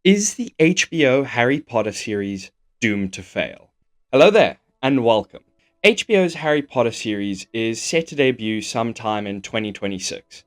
Is the HBO Harry Potter series doomed to fail? Hello there, and welcome. HBO's Harry Potter series is set to debut sometime in 2026,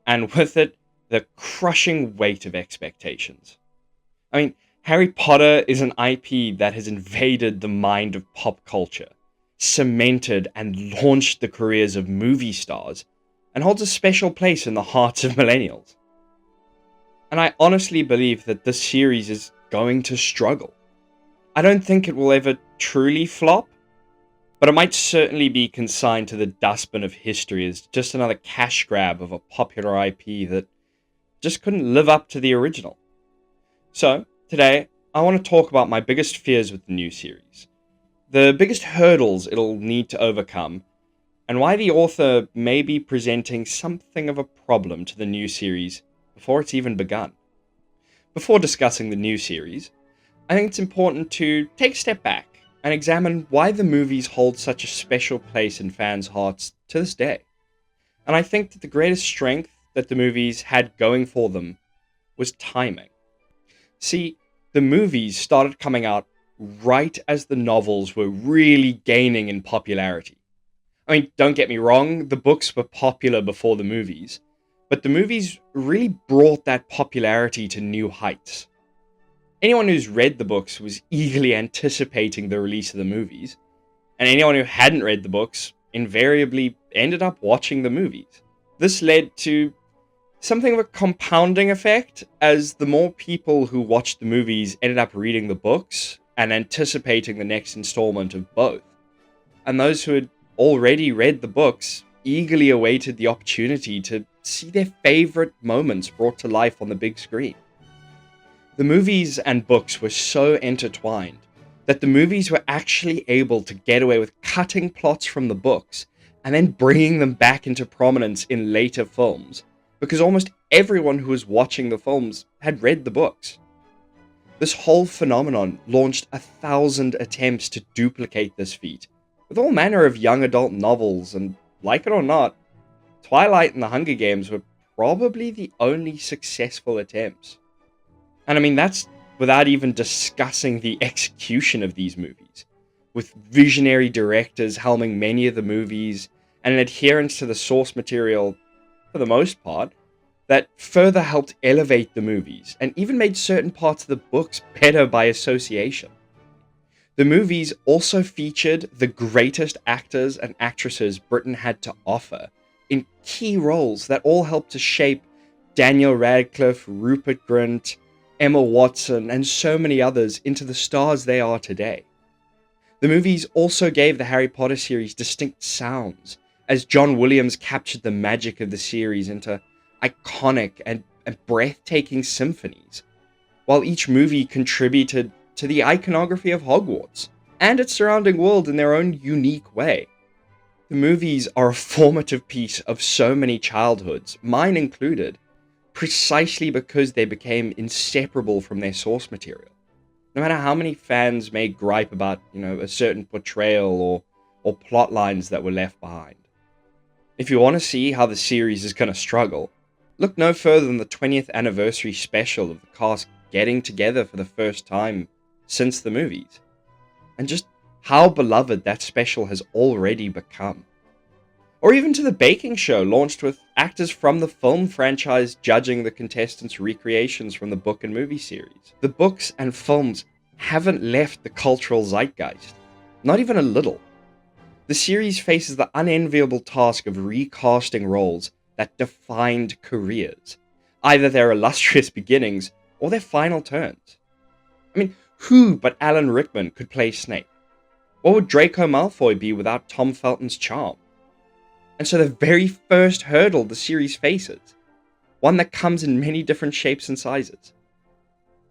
and with it, the crushing weight of expectations. Harry Potter is an IP that has invaded the mind of pop culture, cemented and launched the careers of movie stars, and holds a special place in the hearts of millennials. And I honestly believe that this series is going to struggle. I don't think it will ever truly flop, but it might certainly be consigned to the dustbin of history as just another cash grab of a popular IP that just couldn't live up to the original. So, today, I want to talk about my biggest fears with the new series, the biggest hurdles it'll need to overcome, and why the author may be presenting something of a problem to the new series before it's even begun. Before discussing the new series, I think it's important to take a step back and examine why the movies hold such a special place in fans' hearts to this day. And I think that the greatest strength that the movies had going for them was timing. See, the movies started coming out right as the novels were really gaining in popularity. Don't get me wrong, the books were popular before the movies, but the movies really brought that popularity to new heights. Anyone who's read the books was eagerly anticipating the release of the movies, and anyone who hadn't read the books invariably ended up watching the movies. This led to something of a compounding effect, as the more people who watched the movies ended up reading the books and anticipating the next installment of both. And those who had already read the books eagerly awaited the opportunity to see their favorite moments brought to life on the big screen. The movies and books were so intertwined that the movies were actually able to get away with cutting plots from the books and then bringing them back into prominence in later films, because almost everyone who was watching the films had read the books. This whole phenomenon launched 1,000 attempts to duplicate this feat, with all manner of young adult novels, and like it or not, Twilight and the Hunger Games were probably the only successful attempts. And that's without even discussing the execution of these movies, with visionary directors helming many of the movies and an adherence to the source material, for the most part, that further helped elevate the movies and even made certain parts of the books better by association. The movies also featured the greatest actors and actresses Britain had to offer in key roles that all helped to shape Daniel Radcliffe, Rupert Grint, Emma Watson, and so many others into the stars they are today. The movies also gave the Harry Potter series distinct sounds, as John Williams captured the magic of the series into iconic and breathtaking symphonies, while each movie contributed to the iconography of Hogwarts and its surrounding world in their own unique way. The movies are a formative piece of so many childhoods, mine included, precisely because they became inseparable from their source material. No matter how many fans may gripe about, a certain portrayal or plot lines that were left behind. If you want to see how the series is going to struggle, look no further than the 20th anniversary special of the cast getting together for the first time since the movies, and just how beloved that special has already become. Or even to the baking show launched with actors from the film franchise judging the contestants' recreations from the book and movie series. The books and films haven't left the cultural zeitgeist, not even a little. The series faces the unenviable task of recasting roles that defined careers, either their illustrious beginnings or their final turns. Who but Alan Rickman could play Snape? What would Draco Malfoy be without Tom Felton's charm? And so the very first hurdle the series faces, one that comes in many different shapes and sizes.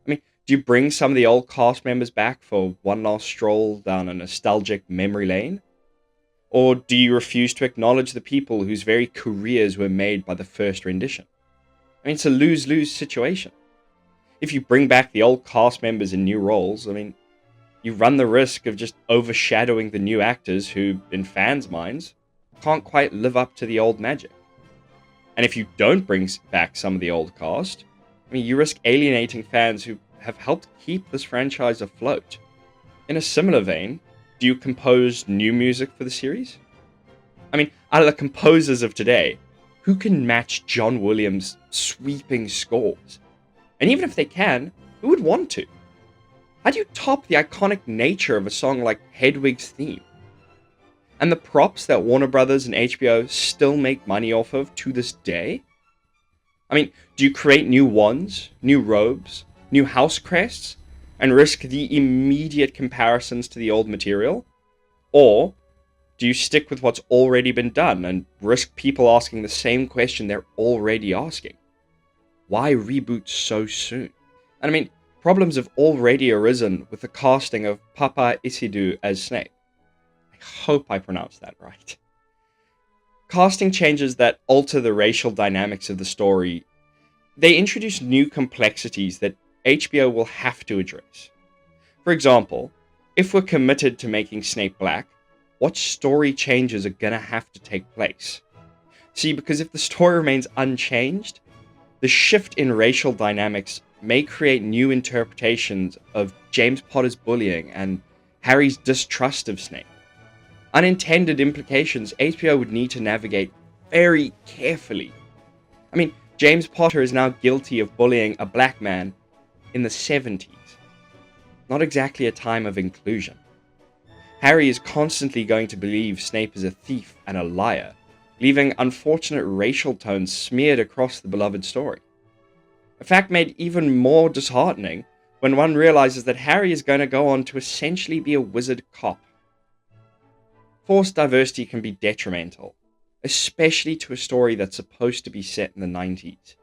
Do you bring some of the old cast members back for one last stroll down a nostalgic memory lane? Or do you refuse to acknowledge the people whose very careers were made by the first rendition? It's a lose-lose situation. If you bring back the old cast members in new roles, you run the risk of just overshadowing the new actors who, in fans' minds, can't quite live up to the old magic. And if you don't bring back some of the old cast, you risk alienating fans who have helped keep this franchise afloat. In a similar vein, do you compose new music for the series? I mean, out of the composers of today, who can match John Williams' sweeping scores? And even if they can, who would want to? How do you top the iconic nature of a song like Hedwig's theme? And the props that Warner Brothers and HBO still make money off of to this day? I mean, do you create new wands, new robes, new house crests, and risk the immediate comparisons to the old material? Or do you stick with what's already been done and risk people asking the same question they're already asking? Why reboot so soon? And I mean, problems have already arisen with the casting of Papa Isidou as Snape. I hope I pronounced that right. Casting changes that alter the racial dynamics of the story, they introduce new complexities that HBO will have to address. For example, if we're committed to making Snape black, what story changes are gonna have to take place? See, because if the story remains unchanged, the shift in racial dynamics may create new interpretations of James Potter's bullying and Harry's distrust of Snape. Unintended implications HBO would need to navigate very carefully. I mean, James Potter is now guilty of bullying a black man in the 70s. Not exactly a time of inclusion. Harry is constantly going to believe Snape is a thief and a liar, leaving unfortunate racial tones smeared across the beloved story. A fact made even more disheartening when one realizes that Harry is going to go on to essentially be a wizard cop. Forced diversity can be detrimental, especially to a story that's supposed to be set in the 90s.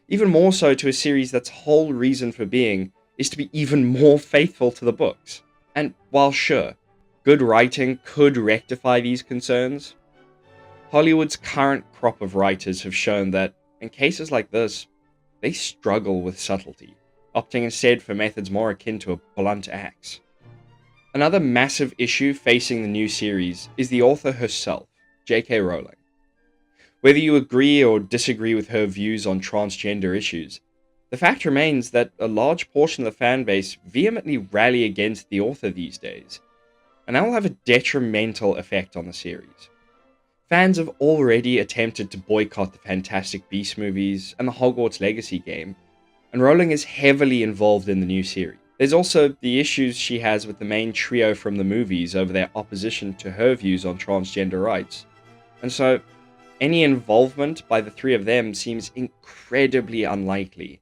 Even more so to a series that's whole reason for being is to be even more faithful to the books. And while sure, good writing could rectify these concerns, Hollywood's current crop of writers have shown that, in cases like this, they struggle with subtlety, opting instead for methods more akin to a blunt axe. Another massive issue facing the new series is the author herself, J.K. Rowling. Whether you agree or disagree with her views on transgender issues, the fact remains that a large portion of the fanbase vehemently rally against the author these days, and that will have a detrimental effect on the series. Fans have already attempted to boycott the Fantastic Beasts movies and the Hogwarts Legacy game, and Rowling is heavily involved in the new series. There's also the issues she has with the main trio from the movies over their opposition to her views on transgender rights, and so any involvement by the three of them seems incredibly unlikely.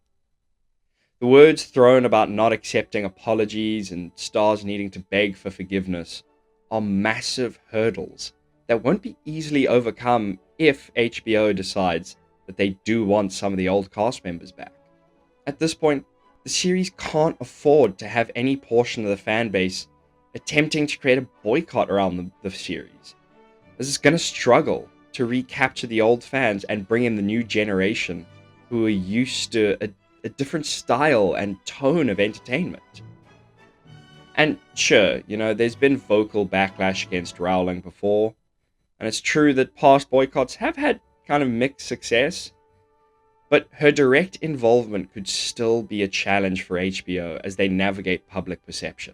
The words thrown about not accepting apologies and stars needing to beg for forgiveness are massive hurdles that won't be easily overcome if HBO decides that they do want some of the old cast members back. At this point, the series can't afford to have any portion of the fan base attempting to create a boycott around the series, as it's going to struggle to recapture the old fans and bring in the new generation who are used to a different style and tone of entertainment. And sure, there's been vocal backlash against Rowling before, and it's true that past boycotts have had kind of mixed success, but her direct involvement could still be a challenge for HBO as they navigate public perception.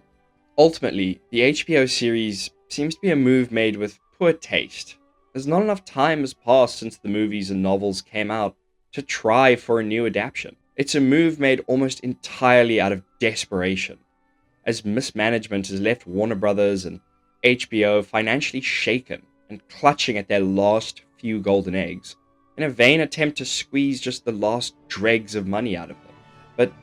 Ultimately, the HBO series seems to be a move made with poor taste, as not enough time has passed since the movies and novels came out to try for a new adaptation. It's a move made almost entirely out of desperation, as mismanagement has left Warner Brothers and HBO financially shaken and clutching at their last few golden eggs, in a vain attempt to squeeze just the last dregs of money out of them. But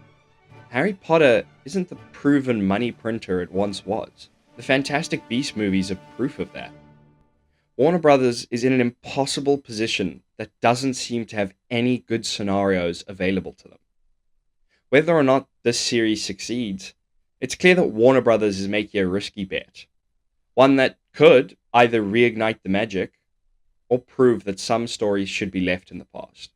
Harry Potter isn't the proven money printer it once was. The Fantastic Beasts movies are proof of that. Warner Brothers is in an impossible position that doesn't seem to have any good scenarios available to them. Whether or not this series succeeds, it's clear that Warner Brothers is making a risky bet. One that could either reignite the magic or prove that some stories should be left in the past.